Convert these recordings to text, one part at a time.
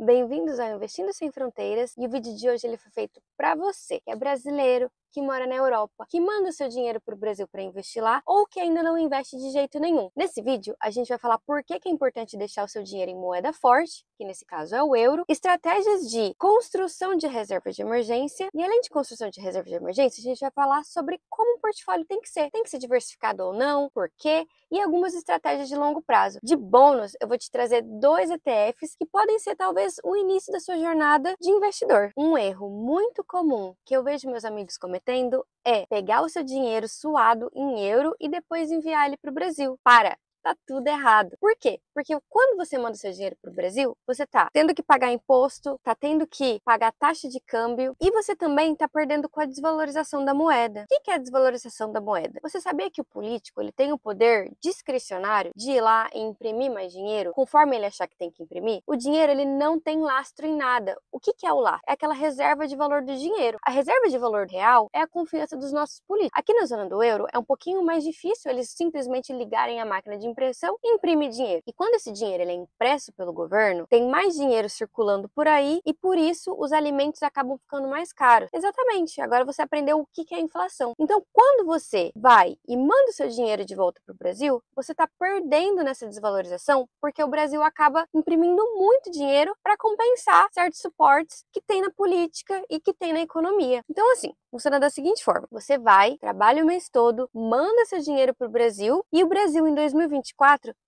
Bem-vindos ao Investindo Sem Fronteiras, e o vídeo de hoje ele foi feito para você, que é brasileiro, que mora na Europa, que manda o seu dinheiro para o Brasil para investir lá ou que ainda não investe de jeito nenhum. Nesse vídeo, a gente vai falar por que é importante deixar o seu dinheiro em moeda forte, que nesse caso é o euro, estratégias de construção de reserva de emergência, e além de construção de reserva de emergência, a gente vai falar sobre como o portfólio tem que ser diversificado ou não, por quê, e algumas estratégias de longo prazo. De bônus, eu vou te trazer 2 ETFs que podem ser talvez o início da sua jornada de investidor. Um erro muito comum que eu vejo meus amigos cometendo é pegar o seu dinheiro suado em euro e depois enviar ele para o Brasil. Tá tudo errado. Por quê? Porque quando você manda o seu dinheiro para o Brasil, você tá tendo que pagar imposto, tá tendo que pagar taxa de câmbio e você também tá perdendo com a desvalorização da moeda. O que é a desvalorização da moeda? Você sabia que o político ele tem o poder discricionário de ir lá e imprimir mais dinheiro conforme ele achar que tem que imprimir? O dinheiro ele não tem lastro em nada. O que é o lastro? É aquela reserva de valor do dinheiro. A reserva de valor real é a confiança dos nossos políticos. Aqui na zona do euro é um pouquinho mais difícil eles simplesmente ligarem a máquina de impressão e imprimir dinheiro. E quando esse dinheiro ele é impresso pelo governo, tem mais dinheiro circulando por aí e por isso os alimentos acabam ficando mais caros. Exatamente. Agora você aprendeu o que é inflação. Então, quando você vai e manda o seu dinheiro de volta para o Brasil, você está perdendo nessa desvalorização porque o Brasil acaba imprimindo muito dinheiro para compensar certos suportes que tem na política e que tem na economia. Então, assim, funciona da seguinte forma: você vai, trabalha o mês todo, manda seu dinheiro para o Brasil e o Brasil em 2024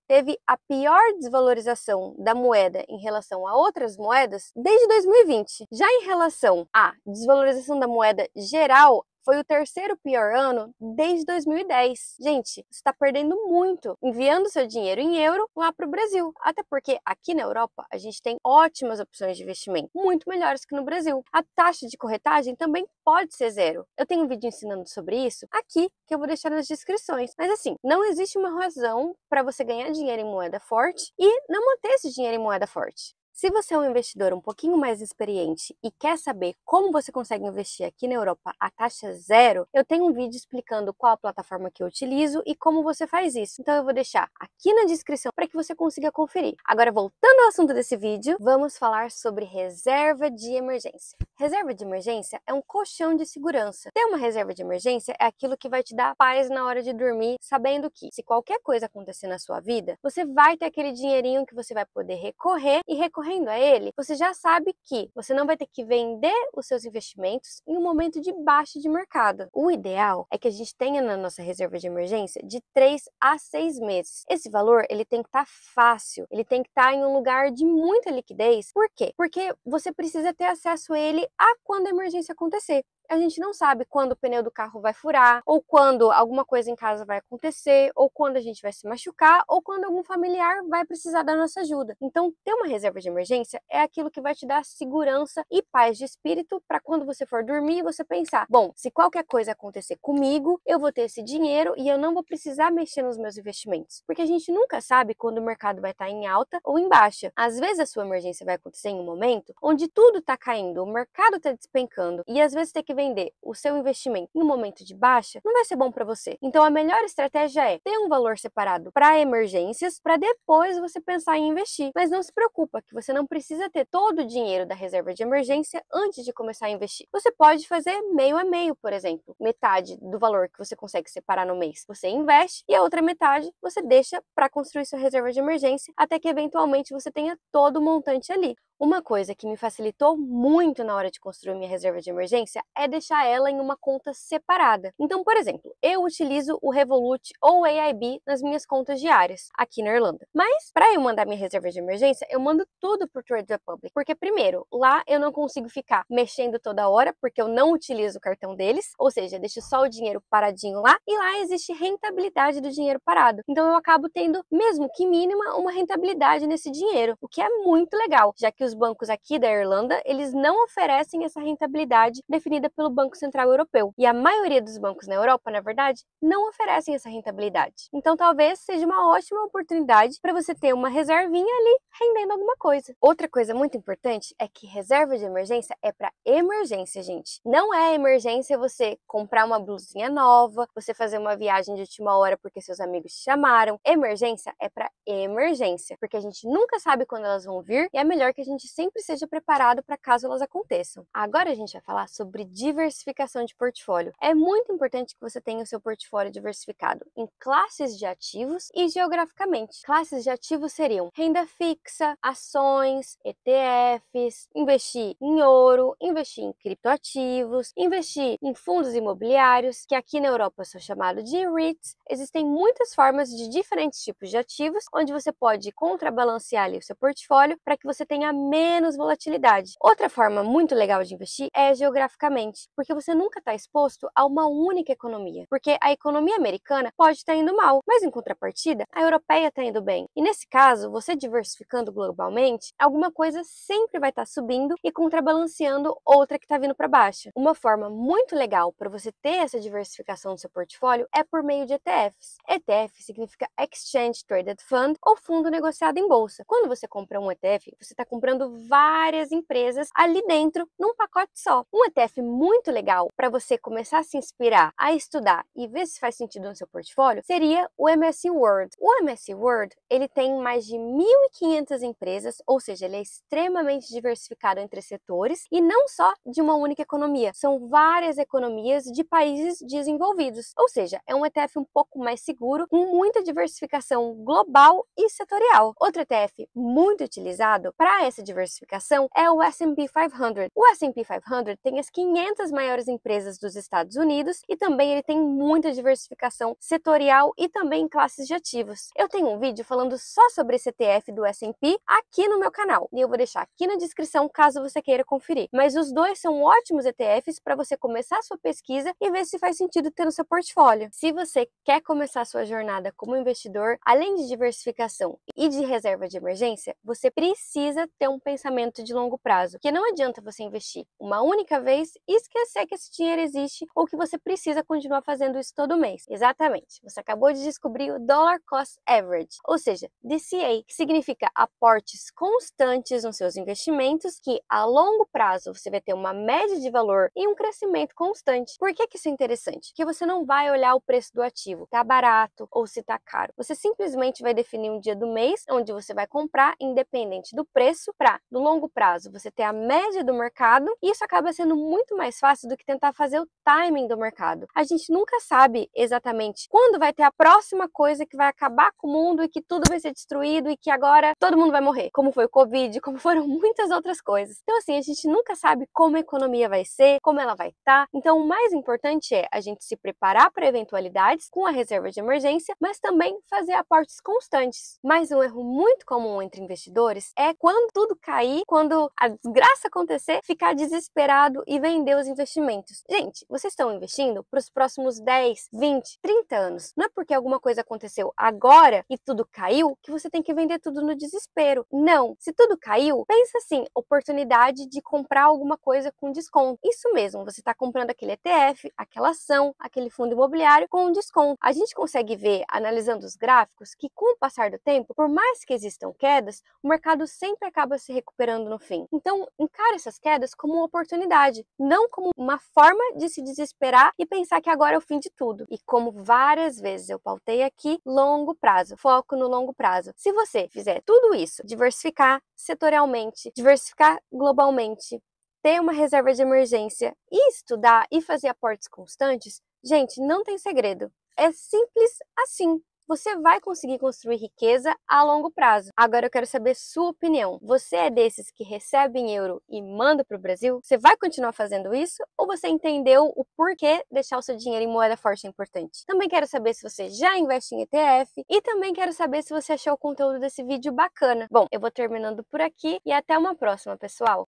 teve a pior desvalorização da moeda em relação a outras moedas desde 2020. Já em relação à desvalorização da moeda geral, foi o terceiro pior ano desde 2010. Gente, você está perdendo muito enviando seu dinheiro em euro lá para o Brasil. Até porque aqui na Europa a gente tem ótimas opções de investimento, muito melhores que no Brasil. A taxa de corretagem também pode ser zero. Eu tenho um vídeo ensinando sobre isso aqui, que eu vou deixar nas descrições. Mas assim, não existe uma razão para você ganhar dinheiro em moeda forte e não manter esse dinheiro em moeda forte. Se você é um investidor um pouquinho mais experiente e quer saber como você consegue investir aqui na Europa a taxa zero, eu tenho um vídeo explicando qual a plataforma que eu utilizo e como você faz isso. Então eu vou deixar aqui na descrição para que você consiga conferir. Agora, voltando ao assunto desse vídeo, vamos falar sobre reserva de emergência. Reserva de emergência é um colchão de segurança. Ter uma reserva de emergência é aquilo que vai te dar paz na hora de dormir, sabendo que se qualquer coisa acontecer na sua vida, você vai ter aquele dinheirinho que você vai poder recorrer e recorrendo a ele, você já sabe que você não vai ter que vender os seus investimentos em um momento de baixa de mercado. O ideal é que a gente tenha na nossa reserva de emergência de 3 a 6 meses. Esse valor, ele tem que estar fácil, ele tem que estar em um lugar de muita liquidez. Por quê? Porque você precisa ter acesso a ele a quando a emergência acontecer. A gente não sabe quando o pneu do carro vai furar, ou quando alguma coisa em casa vai acontecer, ou quando a gente vai se machucar, ou quando algum familiar vai precisar da nossa ajuda. Então, ter uma reserva de emergência é aquilo que vai te dar segurança e paz de espírito para quando você for dormir, você pensar: bom, se qualquer coisa acontecer comigo, eu vou ter esse dinheiro e eu não vou precisar mexer nos meus investimentos. Porque a gente nunca sabe quando o mercado vai estar em alta ou em baixa. Às vezes a sua emergência vai acontecer em um momento onde tudo está caindo, o mercado está despencando, e às vezes ter que vender o seu investimento em um momento de baixa não vai ser bom para você. Então a melhor estratégia é ter um valor separado para emergências, para depois você pensar em investir. Mas não se preocupa que você não precisa ter todo o dinheiro da reserva de emergência antes de começar a investir. Você pode fazer meio a meio, por exemplo. Metade do valor que você consegue separar no mês você investe e a outra metade você deixa para construir sua reserva de emergência até que eventualmente você tenha todo o montante ali. Uma coisa que me facilitou muito na hora de construir minha reserva de emergência é deixar ela em uma conta separada. Então, por exemplo, eu utilizo o Revolut ou o AIB nas minhas contas diárias aqui na Irlanda. Mas, para eu mandar minha reserva de emergência, eu mando tudo pro Trade Republic. Porque, primeiro, lá eu não consigo ficar mexendo toda hora, porque eu não utilizo o cartão deles. Ou seja, deixo só o dinheiro paradinho lá. E lá existe rentabilidade do dinheiro parado. Então, eu acabo tendo, mesmo que mínima, uma rentabilidade nesse dinheiro. O que é muito legal, já que os bancos aqui da Irlanda, eles não oferecem essa rentabilidade definida pelo Banco Central Europeu. E a maioria dos bancos na Europa, na verdade, não oferecem essa rentabilidade. Então, talvez seja uma ótima oportunidade para você ter uma reservinha ali rendendo alguma coisa. Outra coisa muito importante é que reserva de emergência é para emergência, gente. Não é emergência você comprar uma blusinha nova, você fazer uma viagem de última hora porque seus amigos te chamaram. Emergência é para emergência, porque a gente nunca sabe quando elas vão vir e é melhor que a gente gente sempre seja preparado para caso elas aconteçam. Agora a gente vai falar sobre diversificação de portfólio. É muito importante que você tenha o seu portfólio diversificado em classes de ativos e geograficamente. Classes de ativos seriam renda fixa, ações, ETFs, investir em ouro, investir em criptoativos, investir em fundos imobiliários, que aqui na Europa são chamados de REITs. Existem muitas formas de diferentes tipos de ativos, onde você pode contrabalancear ali o seu portfólio para que você tenha menos volatilidade. Outra forma muito legal de investir é geograficamente, porque você nunca está exposto a uma única economia, porque a economia americana pode estar indo mal, mas em contrapartida, a europeia está indo bem. E nesse caso, você diversificando globalmente, alguma coisa sempre vai estar subindo e contrabalanceando outra que está vindo para baixo. Uma forma muito legal para você ter essa diversificação no seu portfólio é por meio de ETFs. ETF significa Exchange Traded Fund ou fundo negociado em bolsa. Quando você compra um ETF, você está comprando várias empresas ali dentro num pacote só. Um ETF muito legal para você começar a se inspirar, a estudar e ver se faz sentido no seu portfólio seria o MSCI World. O MSCI World, ele tem mais de 1.500 empresas, ou seja, ele é extremamente diversificado entre setores e não só de uma única economia. São várias economias de países desenvolvidos. Ou seja, é um ETF um pouco mais seguro, com muita diversificação global e setorial. Outro ETF muito utilizado para essa diversificação é o S&P 500. O S&P 500 tem as 500 maiores empresas dos Estados Unidos e também ele tem muita diversificação setorial e também em classes de ativos. Eu tenho um vídeo falando só sobre esse ETF do S&P aqui no meu canal e eu vou deixar aqui na descrição caso você queira conferir. Mas os dois são ótimos ETFs para você começar a sua pesquisa e ver se faz sentido ter no seu portfólio. Se você quer começar a sua jornada como investidor, além de diversificação e de reserva de emergência, você precisa ter um pensamento de longo prazo, porque não adianta você investir uma única vez e esquecer que esse dinheiro existe ou que você precisa continuar fazendo isso todo mês. Exatamente, você acabou de descobrir o Dollar Cost Average, ou seja, DCA, que significa aportes constantes nos seus investimentos, que a longo prazo você vai ter uma média de valor e um crescimento constante. Por que isso é interessante? Porque você não vai olhar o preço do ativo, tá barato ou se tá caro. Você simplesmente vai definir um dia do mês onde você vai comprar, independente do preço, para no longo prazo você ter a média do mercado, e isso acaba sendo muito mais fácil do que tentar fazer o timing do mercado. A gente nunca sabe exatamente quando vai ter a próxima coisa que vai acabar com o mundo e que tudo vai ser destruído e que agora todo mundo vai morrer, como foi o Covid, como foram muitas outras coisas. Então assim, a gente nunca sabe como a economia vai ser, como ela vai estar. Então o mais importante é a gente se preparar para eventualidades com a reserva de emergência, mas também fazer aportes constantes. Mas um erro muito comum entre investidores é quando tudo cair, quando a desgraça acontecer, ficar desesperado e vender os investimentos. Gente, vocês estão investindo para os próximos 10, 20, 30 anos. Não é porque alguma coisa aconteceu agora e tudo caiu que você tem que vender tudo no desespero. Não, se tudo caiu, pensa assim, oportunidade de comprar alguma coisa com desconto. Isso mesmo, você está comprando aquele ETF, aquela ação, aquele fundo imobiliário com desconto. A gente consegue ver, analisando os gráficos, que com o passar do tempo, por mais que existam quedas, o mercado sempre acaba se recuperando no fim. Então, encare essas quedas como uma oportunidade, não como uma forma de se desesperar e pensar que agora é o fim de tudo. E como várias vezes eu pautei aqui, longo prazo, foco no longo prazo. Se você fizer tudo isso, diversificar setorialmente, diversificar globalmente, ter uma reserva de emergência e estudar e fazer aportes constantes, gente, não tem segredo. É simples assim. Você vai conseguir construir riqueza a longo prazo. Agora eu quero saber sua opinião. Você é desses que recebe em euro e manda para o Brasil? Você vai continuar fazendo isso? Ou você entendeu o porquê deixar o seu dinheiro em moeda forte é importante? Também quero saber se você já investe em ETF e também quero saber se você achou o conteúdo desse vídeo bacana. Bom, eu vou terminando por aqui e até uma próxima, pessoal!